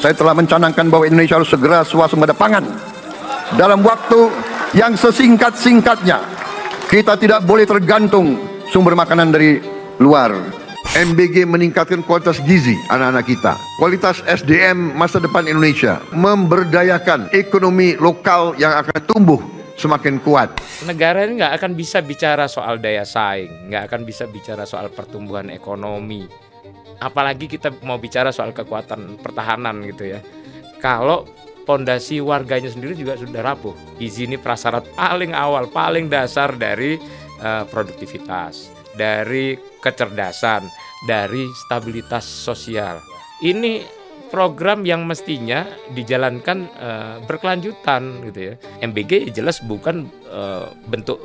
saya telah mencanangkan bahwa Indonesia harus segera swasembada pangan dalam waktu yang sesingkat-singkatnya. Kita tidak boleh tergantung sumber makanan dari luar. MBG meningkatkan kualitas gizi anak-anak kita, kualitas SDM masa depan Indonesia, memberdayakan ekonomi lokal yang akan tumbuh semakin kuat. Negara ini nggak akan bisa bicara soal daya saing, nggak akan bisa bicara soal pertumbuhan ekonomi, apalagi kita mau bicara soal kekuatan pertahanan gitu ya, kalau pondasi warganya sendiri juga sudah rapuh. Gizi ini prasyarat paling awal, paling dasar dari produktivitas, dari kecerdasan, dari stabilitas sosial. Ini program yang mestinya dijalankan berkelanjutan gitu ya. MBG jelas bukan bentuk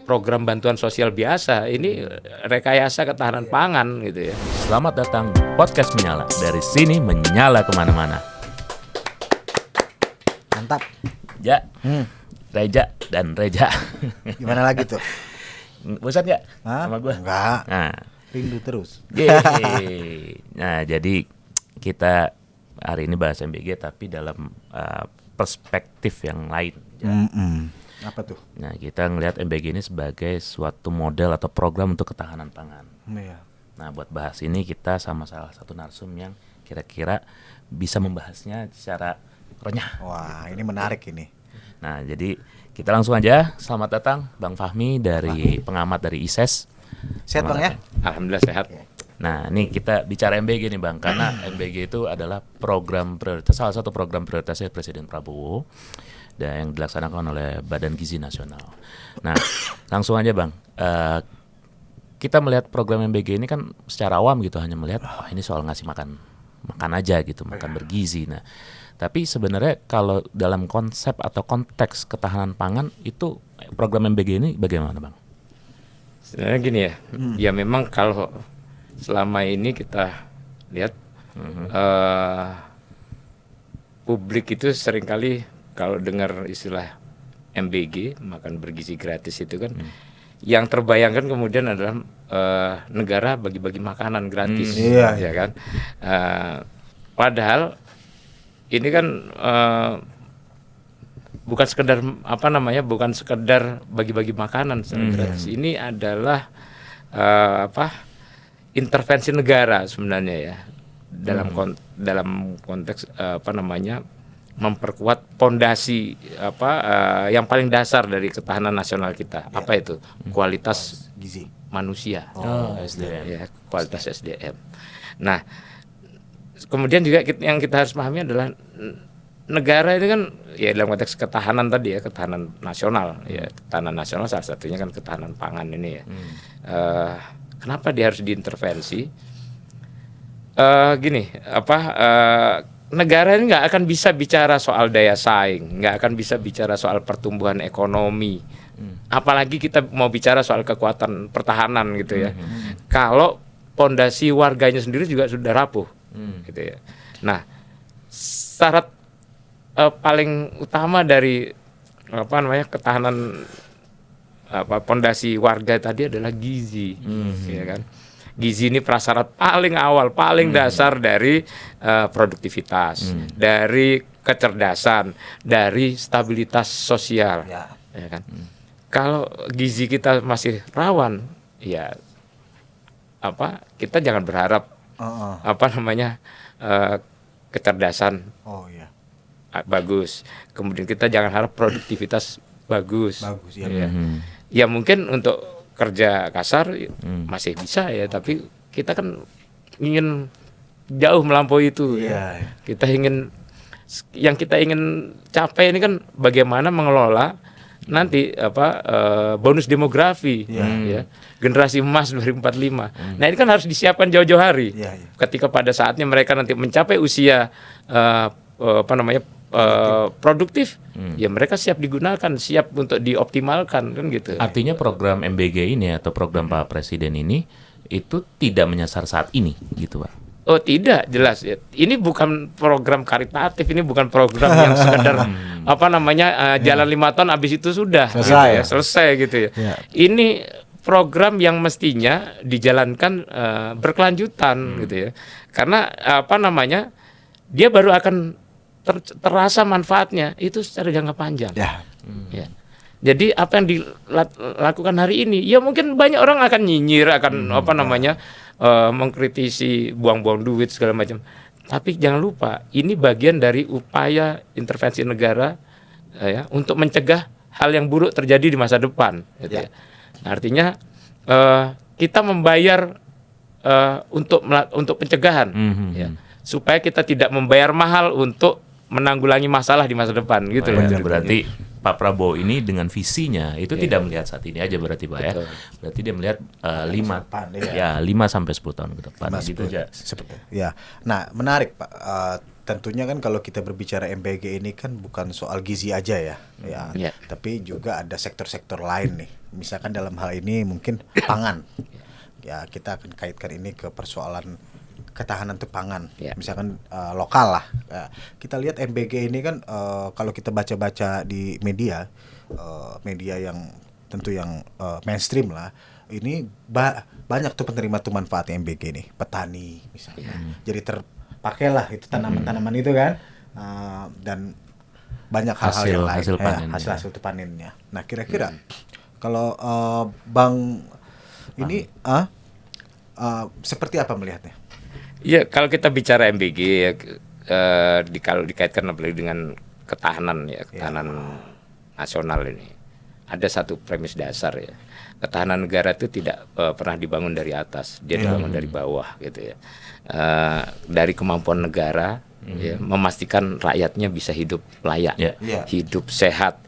program bantuan sosial biasa, ini rekayasa ketahanan pangan gitu ya. Selamat datang di Podcast Menyala. Dari sini menyala kemana-mana. Mantap. Ja, Reja dan Reja. Gimana lagi tuh? Bosan gak Hah? sama gue? Enggak. Nah, Rindu terus. yeay. Nah, jadi kita hari ini bahas MBG tapi dalam perspektif yang lain. Apa tuh? Nah, kita ngelihat MBG ini sebagai suatu model atau program untuk ketahanan pangan. Iya. Nah, buat bahas ini kita sama salah satu narsum yang kira-kira bisa membahasnya secara renyah. Wah, ini menarik ini. Nah, jadi kita langsung aja. Selamat datang Bang Fahmi dari pengamat dari ISES. Sehat Bang ya? Alhamdulillah sehat. Nah, ini kita bicara MBG nih Bang, karena MBG itu adalah program prioritas, salah satu program prioritasnya Presiden Prabowo dan yang dilaksanakan oleh Badan Gizi Nasional. Nah, langsung aja Bang, kita melihat program MBG ini kan secara awam gitu, hanya melihat wah ini soal ngasih makan aja gitu, makan bergizi. Nah, tapi sebenarnya kalau dalam konsep atau konteks ketahanan pangan itu program MBG ini bagaimana Bang? Sebenarnya gini ya, ya memang kalau selama ini kita lihat publik itu seringkali kalau dengar istilah MBG, makan bergizi gratis itu kan yang terbayangkan kemudian adalah negara bagi-bagi makanan gratis, Iya. ya kan. Padahal ini kan bukan sekedar bukan sekedar bagi-bagi makanan secara gratis. Ini adalah intervensi negara sebenarnya ya dalam konteks memperkuat pondasi yang paling dasar dari ketahanan nasional kita. Apa itu? Kualitas Gizi. manusia. SDM. Ya, kualitas SDM. Nah, kemudian juga yang kita harus pahami adalah negara ini kan ya dalam konteks ketahanan tadi ya, ketahanan nasional ya, ketahanan nasional salah satunya kan ketahanan pangan ini ya. Kenapa dia harus diintervensi? Negara ini nggak akan bisa bicara soal daya saing, nggak akan bisa bicara soal pertumbuhan ekonomi, apalagi kita mau bicara soal kekuatan pertahanan gitu ya. Kalau pondasi warganya sendiri juga sudah rapuh, gitu ya. Nah, syarat paling utama dari ketahanan pondasi warga tadi adalah gizi, ya kan. Gizi ini prasyarat paling awal, paling dasar dari produktivitas, dari kecerdasan, dari stabilitas sosial, ya kan. Kalau gizi kita masih rawan, ya kita jangan berharap kecerdasan bagus, kemudian kita jangan harap produktivitas bagus. Ya. Ya mungkin untuk kerja kasar masih bisa ya, tapi kita kan ingin jauh melampaui itu. Iya. Yang kita ingin capai ini kan bagaimana mengelola nanti bonus demografi ya, generasi emas 2045. Nah, ini kan harus disiapkan jauh-jauh hari. Ketika pada saatnya mereka nanti mencapai usia produktif, ya mereka siap digunakan, siap untuk dioptimalkan kan gitu. Artinya program MBG ini atau program Pak Presiden ini itu tidak menyasar saat ini gitu Pak? Oh tidak, jelas ya. Ini bukan program karitatif, ini bukan program yang sekedar jalan 5 tahun habis itu sudah selesai gitu ya. Ini program yang mestinya dijalankan berkelanjutan gitu ya. Karena dia baru akan terasa manfaatnya itu secara jangka panjang. Ya. Ya. Jadi apa yang dilakukan hari ini, ya mungkin banyak orang akan nyinyir, akan mengkritisi buang-buang duit segala macam. Tapi jangan lupa, ini bagian dari upaya intervensi negara ya untuk mencegah hal yang buruk terjadi di masa depan. Gitu ya. Nah, artinya kita membayar untuk pencegahan, ya, supaya kita tidak membayar mahal untuk menanggulangi masalah di masa depan, gitu loh. Berarti Pak Prabowo ini dengan visinya itu tidak melihat saat ini aja berarti Pak ya. Betul. Berarti dia melihat 5 sampai 10 tahun ke depan gitu aja. Ya. Nah, menarik Pak. Tentunya kan kalau kita berbicara MBG ini kan bukan soal gizi aja ya. Ya. Tapi juga ada sektor-sektor lain nih. Misalkan dalam hal ini mungkin pangan. Ya, kita akan kaitkan ini ke persoalan ketahanan pangan, ya. Misalkan lokal lah. Kita lihat MBG ini kan kalau kita baca-baca di media, media yang tentu yang mainstream lah, ini banyak tuh penerima tuh manfaat MBG nih, petani misalnya. Jadi terpakailah itu tanaman-tanaman itu kan, dan banyak hal-hal yang lain, hasil panennya. Nah kira-kira kalau Bang ini seperti apa melihatnya? Ya, kalau kita bicara MBG ya, kalau dikaitkan apalagi dengan ketahanan ya, ketahanan nasional ini, ada satu premis dasar ya. Ketahanan negara itu tidak pernah dibangun dari atas, dia dibangun dari bawah gitu ya. Dari kemampuan negara ya, memastikan rakyatnya bisa hidup layak, hidup sehat.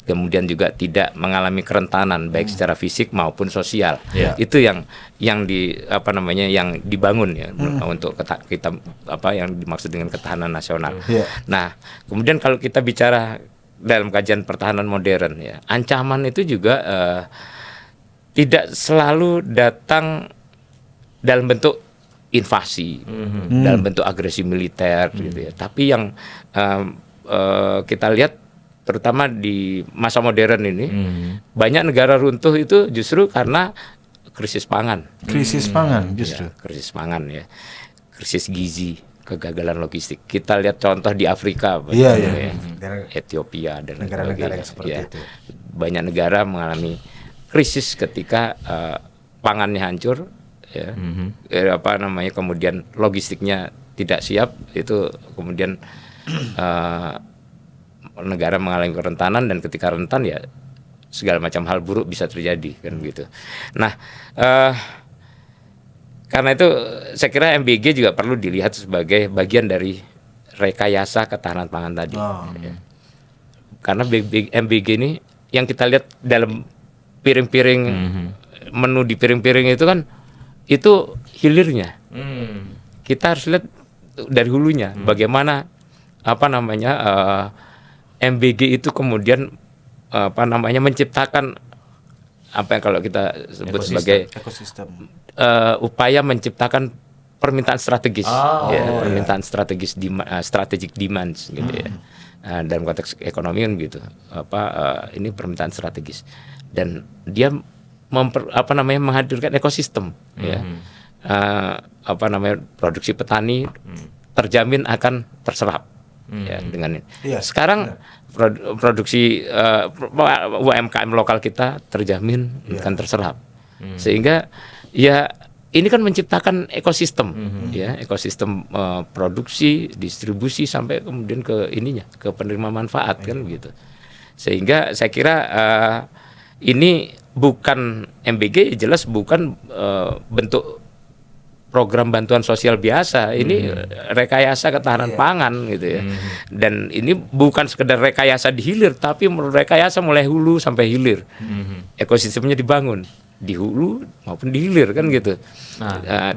Kemudian juga tidak mengalami kerentanan baik secara fisik maupun sosial. Itu yang yang dibangun ya untuk kita yang dimaksud dengan ketahanan nasional. Nah, kemudian kalau kita bicara dalam kajian pertahanan modern ya, ancaman itu juga tidak selalu datang dalam bentuk invasi, dalam bentuk agresi militer gitu ya. Tapi yang kita lihat terutama di masa modern ini, banyak negara runtuh itu justru karena krisis pangan. Krisis pangan justru. Ya, krisis pangan ya, krisis gizi, kegagalan logistik. Kita lihat contoh di Afrika, Ethiopia dan negara-negara yang seperti itu. Banyak negara mengalami krisis ketika pangannya hancur, ya, kemudian logistiknya tidak siap, itu kemudian negara mengalami kerentanan, dan ketika rentan ya segala macam hal buruk bisa terjadi kan gitu. Nah, karena itu saya kira MBG juga perlu dilihat sebagai bagian dari rekayasa ketahanan pangan tadi. Ya. Karena MBG ini yang kita lihat dalam piring-piring menu di piring-piring itu kan itu hilirnya. Kita harus lihat dari hulunya bagaimana MBG itu kemudian menciptakan apa yang kalau kita sebut sebagai upaya menciptakan permintaan strategis, permintaan strategis, strategic demands gitu ya. Dalam konteks ekonomi kan gitu. Ini permintaan strategis, dan dia menghadirkan ekosistem ya. Produksi petani terjamin akan terserap. Ya, dengan ini. Sekarang produksi UMKM lokal kita terjamin akan terserap. Sehingga ya ini kan menciptakan ekosistem, ya, ekosistem produksi, distribusi sampai kemudian ke penerima manfaat kan gitu. Sehingga saya kira ini bukan MBG, jelas bukan bentuk program bantuan sosial biasa, ini rekayasa ketahanan pangan gitu ya. Dan ini bukan sekedar rekayasa di hilir, tapi rekayasa mulai hulu sampai hilir. Ekosistemnya dibangun di hulu maupun di hilir kan gitu.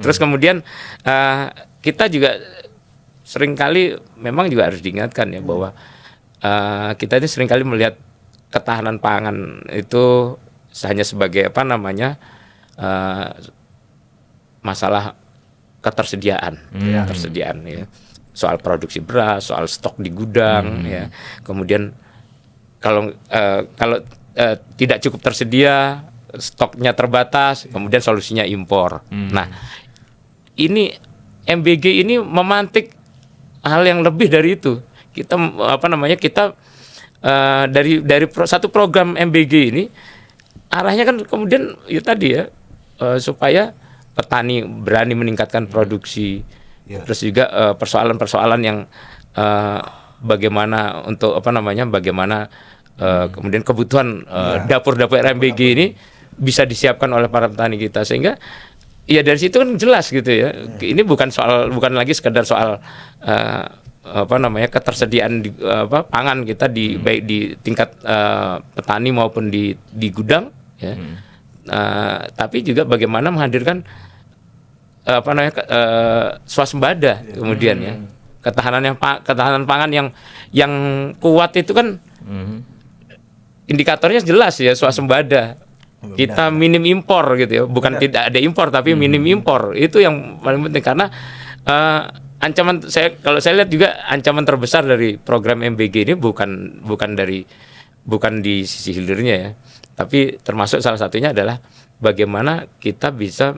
Terus kemudian kita juga seringkali memang juga harus diingatkan ya bahwa kita ini seringkali melihat ketahanan pangan itu hanya sebagai masalah ketersediaan, ketersediaan ya. Soal produksi beras, soal stok di gudang ya. Kemudian kalau tidak cukup tersedia, stoknya terbatas, kemudian solusinya impor. Nah, ini MBG ini memantik hal yang lebih dari itu. Kita kita satu program MBG ini arahnya kan kemudian ya tadi ya, supaya petani berani meningkatkan produksi. Terus juga persoalan-persoalan yang bagaimana untuk bagaimana kemudian kebutuhan dapur-dapur MBG ini bisa disiapkan oleh para petani kita, sehingga ya dari situ kan jelas gitu ya. Ini bukan lagi sekedar soal ketersediaan pangan kita baik di tingkat petani maupun di gudang ya. Tapi juga bagaimana menghadirkan swasembada kemudian ya. Ketahanan pangan yang kuat itu kan indikatornya jelas ya, swasembada. Kita minim impor gitu ya, bukan tidak ada impor tapi minim impor. Itu yang paling penting, karena kalau saya lihat juga ancaman terbesar dari program MBG ini bukan di sisi hilirnya ya, tapi termasuk salah satunya adalah bagaimana kita bisa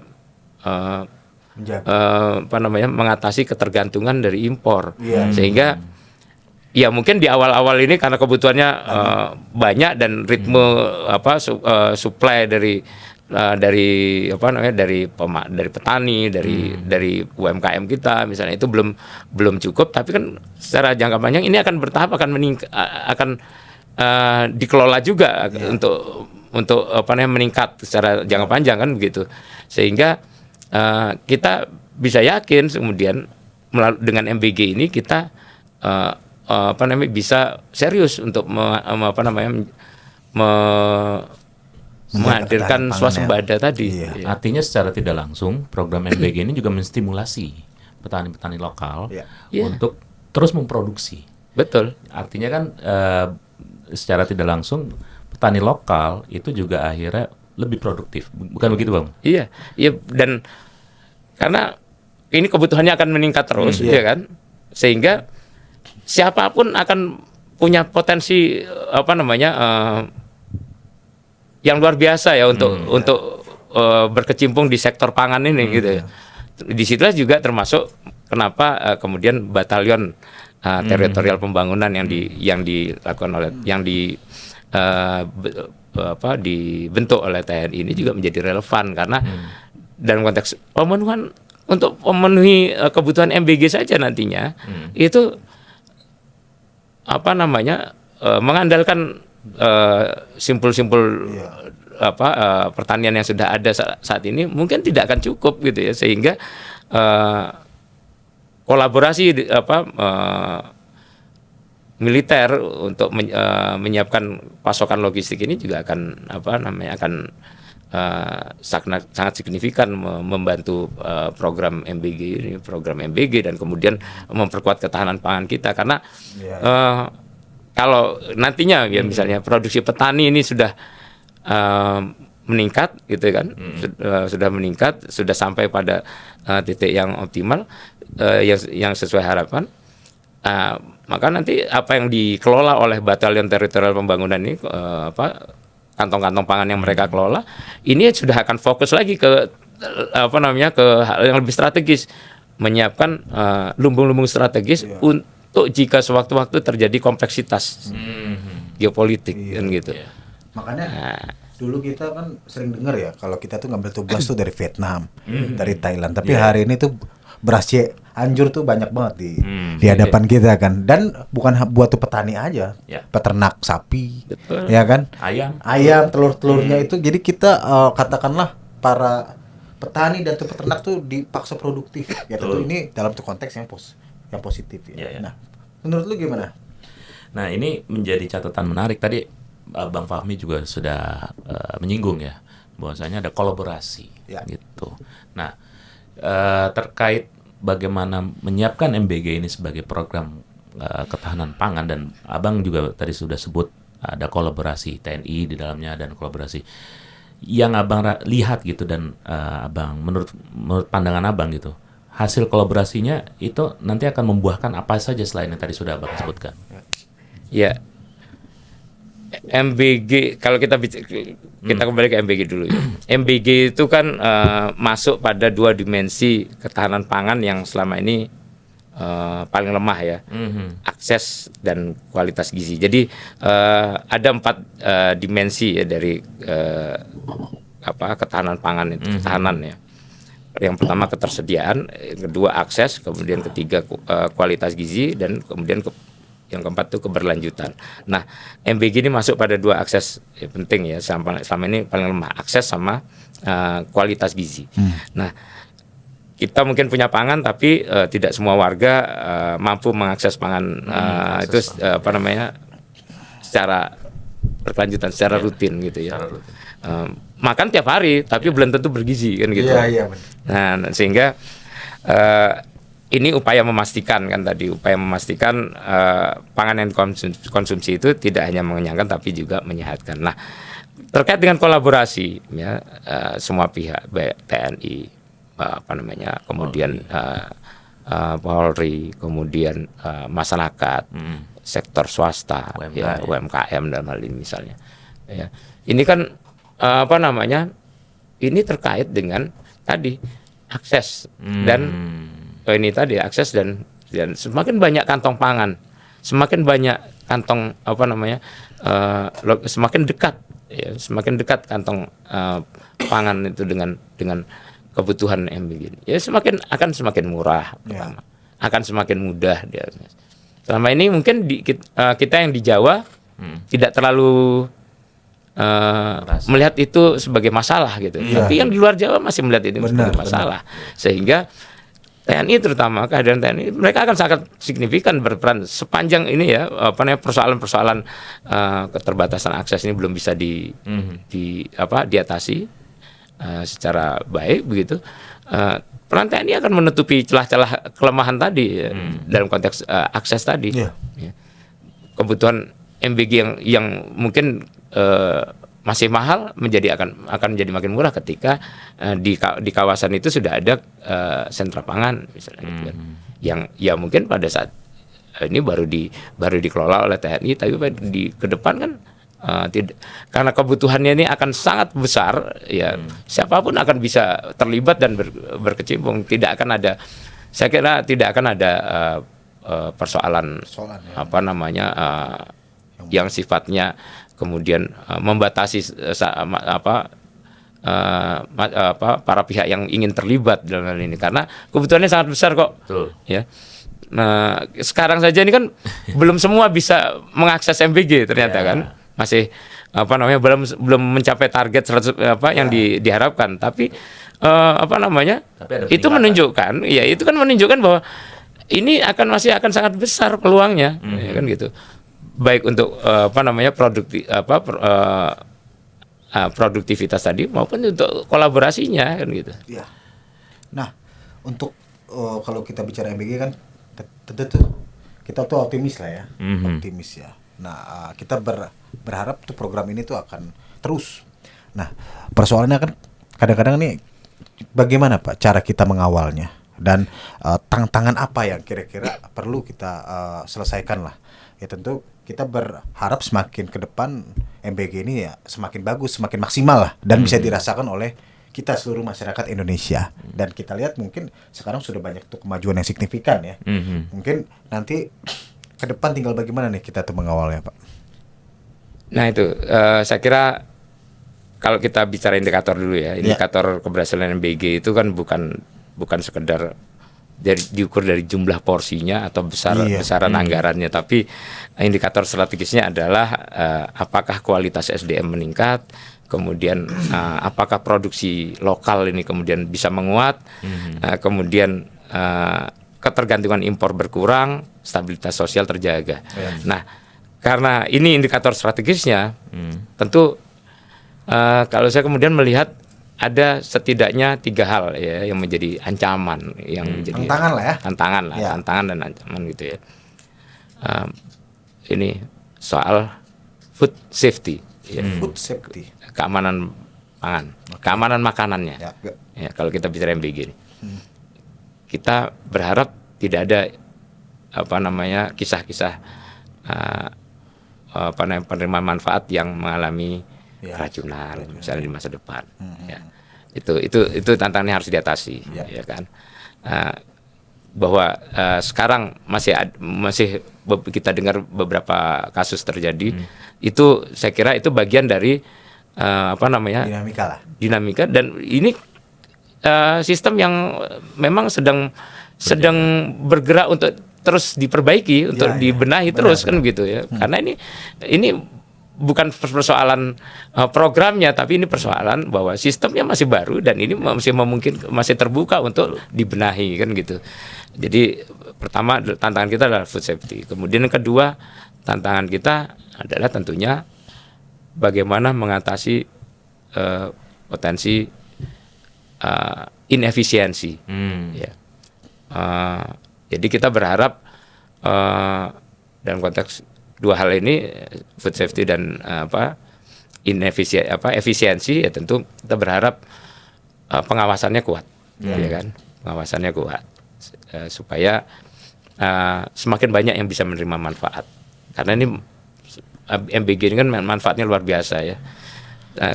mengatasi ketergantungan dari impor. Sehingga ya mungkin di awal-awal ini karena kebutuhannya banyak dan ritme supply dari petani, dari UMKM kita misalnya itu belum cukup, tapi kan secara jangka panjang ini akan bertahap akan dikelola juga untuk meningkat secara jangka panjang kan begitu. Sehingga kita bisa yakin kemudian dengan MBG ini kita bisa serius untuk menghadirkan swasembada tadi. Artinya secara tidak langsung program MBG ini juga menstimulasi petani-petani lokal untuk terus memproduksi. Betul. Artinya kan secara tidak langsung petani lokal itu juga akhirnya lebih produktif, bukan begitu Bang? Iya, dan karena ini kebutuhannya akan meningkat terus, ya kan, sehingga siapapun akan punya potensi yang luar biasa ya untuk berkecimpung di sektor pangan ini gitu ya. Di situlah juga termasuk kenapa kemudian batalion teritorial pembangunan yang dibentuk oleh TNI ini juga menjadi relevan karena dalam konteks memenuhi kebutuhan MBG saja nantinya itu mengandalkan simpul-simpul pertanian yang sudah ada saat ini mungkin tidak akan cukup gitu ya, sehingga kolaborasi militer untuk menyiapkan pasokan logistik ini juga akan sangat signifikan membantu program MBG dan kemudian memperkuat ketahanan pangan kita, karena kalau nantinya ya misalnya produksi petani ini sudah meningkat gitu kan, sudah meningkat, sudah sampai pada titik yang optimal, yang sesuai harapan, maka nanti apa yang dikelola oleh batalion teritorial pembangunan ini, kantong-kantong pangan yang mereka kelola, ini sudah akan fokus lagi ke ke hal yang lebih strategis, menyiapkan lumbung-lumbung strategis untuk jika sewaktu-waktu terjadi kompleksitas geopolitik kan gitu. Makanya dulu kita kan sering dengar ya kalau kita tuh ngambil tugas tuh dari Vietnam, dari Thailand, tapi hari ini tuh berasnya anjur tuh banyak banget di hadapan kita kan, dan bukan buat tuh petani aja, peternak sapi, ya kan, ayam telur-telurnya itu, jadi kita katakanlah para petani dan tuh peternak tuh dipaksa produktif, ya tentu ini dalam tuh konteks yang positif ya. Nah, menurut lu gimana? Nah, ini menjadi catatan menarik tadi Bang Fahmi juga sudah menyinggung ya, bahwasanya ada kolaborasi gitu. Nah, terkait bagaimana menyiapkan MBG ini sebagai program ketahanan pangan, dan Abang juga tadi sudah sebut ada kolaborasi TNI di dalamnya dan kolaborasi yang Abang lihat gitu, dan Abang menurut pandangan Abang gitu, hasil kolaborasinya itu nanti akan membuahkan apa saja selain yang tadi sudah Abang sebutkan? Ya, MBG, kalau kita kembali ke MBG dulu ya. MBG itu kan masuk pada dua dimensi ketahanan pangan yang selama ini paling lemah ya, akses dan kualitas gizi. Jadi ada 4 dimensi ya dari ketahanan pangan itu, ketahanan ya. Yang pertama ketersediaan, yang kedua akses, kemudian ketiga kualitas gizi, dan kemudian yang keempat itu keberlanjutan. Nah, MBG ini masuk pada 2 akses penting ya, selama ini paling lemah, akses sama kualitas gizi. Nah, kita mungkin punya pangan tapi tidak semua warga mampu mengakses pangan itu secara berkelanjutan, secara rutin gitu ya. Makan tiap hari tapi belum tentu bergizi kan gitu. Iya, benar. Nah, sehingga ini upaya memastikan pangan yang konsumsi itu tidak hanya mengenyangkan tapi juga menyehatkan. Nah, terkait dengan kolaborasi ya, semua pihak, baik TNI, kemudian Polri, kemudian masyarakat, sektor swasta, ya, UMKM dalam hal ini misalnya. Ya. Ini kan ini terkait dengan tadi akses dan akses dan semakin banyak kantong pangan, semakin banyak kantong semakin dekat kantong pangan itu dengan kebutuhan MBG. Ya akan semakin murah pertama. Akan semakin mudah dia. Selama ini mungkin kita yang di Jawa tidak terlalu melihat itu sebagai masalah gitu. Tapi yang di luar Jawa masih melihat itu sebagai masalah. Sehingga TNI, terutama kehadiran TNI, mereka akan sangat signifikan berperan sepanjang ini ya, persoalan-persoalan keterbatasan akses ini belum bisa diatasi secara baik begitu. Peran TNI akan menutupi celah-celah kelemahan tadi dalam konteks akses tadi. Ya. Kebutuhan MBG yang mungkin masih mahal akan menjadi makin murah ketika di kawasan itu sudah ada sentra pangan misalnya gitu kan. Yang ya mungkin pada saat ini baru dikelola oleh TNI, tapi ke depan kan tidak, karena kebutuhannya ini akan sangat besar ya, siapapun akan bisa terlibat dan berkecimpung. Saya kira tidak akan ada persoalan yang sifatnya kemudian membatasi para pihak yang ingin terlibat dalam hal ini, karena kebutuhannya sangat besar kok. Betul. Ya. Nah, sekarang saja ini kan belum semua bisa mengakses MBG ternyata kan. Masih belum mencapai target 100 yang diharapkan, tapi itu menunjukkan bahwa ini masih akan sangat besar peluangnya, ya kan gitu. Baik untuk produktivitas tadi maupun untuk kolaborasinya kan gitu. Iya. Nah, untuk kalau kita bicara MBG kan tentu kita tuh optimis lah ya, optimis ya. Nah, kita berharap tuh program ini tuh akan terus. Nah, persoalannya kan kadang-kadang nih bagaimana Pak cara kita mengawalnya, dan tantangan apa yang kira-kira perlu kita selesaikan lah. Ya tentu kita berharap semakin ke depan MBG ini ya semakin bagus, semakin maksimal lah, dan bisa dirasakan oleh kita seluruh masyarakat Indonesia. Dan kita lihat mungkin sekarang sudah banyak tuh kemajuan yang signifikan ya. Mungkin nanti ke depan tinggal bagaimana nih kita tuh mengawalnya Pak. Nah itu saya kira kalau kita bicara indikator dulu ya, indikator keberhasilan MBG itu kan bukan sekedar diukur dari jumlah porsinya atau besaran anggarannya, tapi indikator strategisnya adalah apakah kualitas SDM meningkat, kemudian apakah produksi lokal ini kemudian bisa menguat, kemudian ketergantungan impor berkurang, stabilitas sosial terjaga. Nah, karena ini indikator strategisnya, tentu kalau saya kemudian melihat ada setidaknya 3 hal ya yang menjadi ancaman, yang menjadi tantangan dan ancaman gitu ya. Ini soal food safety, ya. Food safety, keamanan pangan, keamanan makanannya. Ya, kalau kita bicara MBG ini, kita berharap tidak ada kisah-kisah penerima manfaat yang mengalami keracunan misalnya di masa depan. Ya. Itu tantangannya harus diatasi, ya kan. bahwa sekarang masih kita dengar beberapa kasus terjadi, itu saya kira itu bagian dari dinamika, dan ini sistem yang memang sedang bergerak untuk terus diperbaiki, untuk dibenahi terus, kan gitu ya. Karena ini bukan persoalan programnya, tapi ini persoalan bahwa sistemnya masih baru dan ini masih terbuka untuk dibenahi, kan gitu. Jadi pertama tantangan kita adalah food safety. Kemudian yang kedua tantangan kita adalah tentunya bagaimana mengatasi potensi inefisiensi. Ya. Jadi kita berharap dalam konteks dua hal ini, food safety dan efisiensi, ya tentu kita berharap pengawasannya kuat, ya kan, pengawasannya kuat supaya semakin banyak yang bisa menerima manfaat, karena ini MBG ini kan manfaatnya luar biasa ya.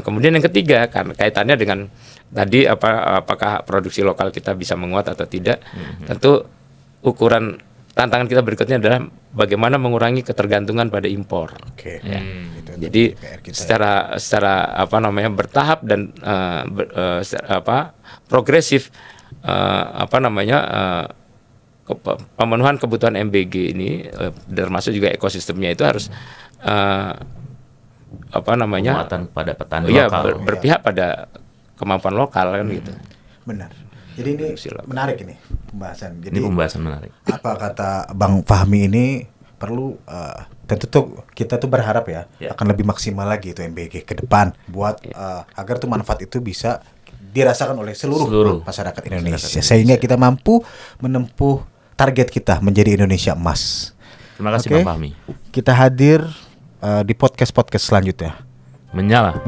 Kemudian yang ketiga, karena kaitannya dengan tadi apakah produksi lokal kita bisa menguat atau tidak, tentu ukuran tantangan kita berikutnya adalah bagaimana mengurangi ketergantungan pada impor. Ya. Jadi secara bertahap dan progresif pemenuhan kebutuhan MBG ini, termasuk juga ekosistemnya itu harus penguatan pada petani lokal, berpihak pada kemampuan lokal, kan gitu. Benar. Jadi ini menarik ini pembahasan. Jadi ini pembahasan menarik. Apa kata Bang Fahmi ini perlu tentu tuh kita tuh berharap ya akan lebih maksimal lagi itu MBG ke depan buat agar tuh manfaat itu bisa dirasakan oleh seluruh masyarakat Indonesia, sehingga kita mampu menempuh target kita menjadi Indonesia emas. Terima kasih Bang Fahmi. Kita hadir di podcast selanjutnya. Menyala.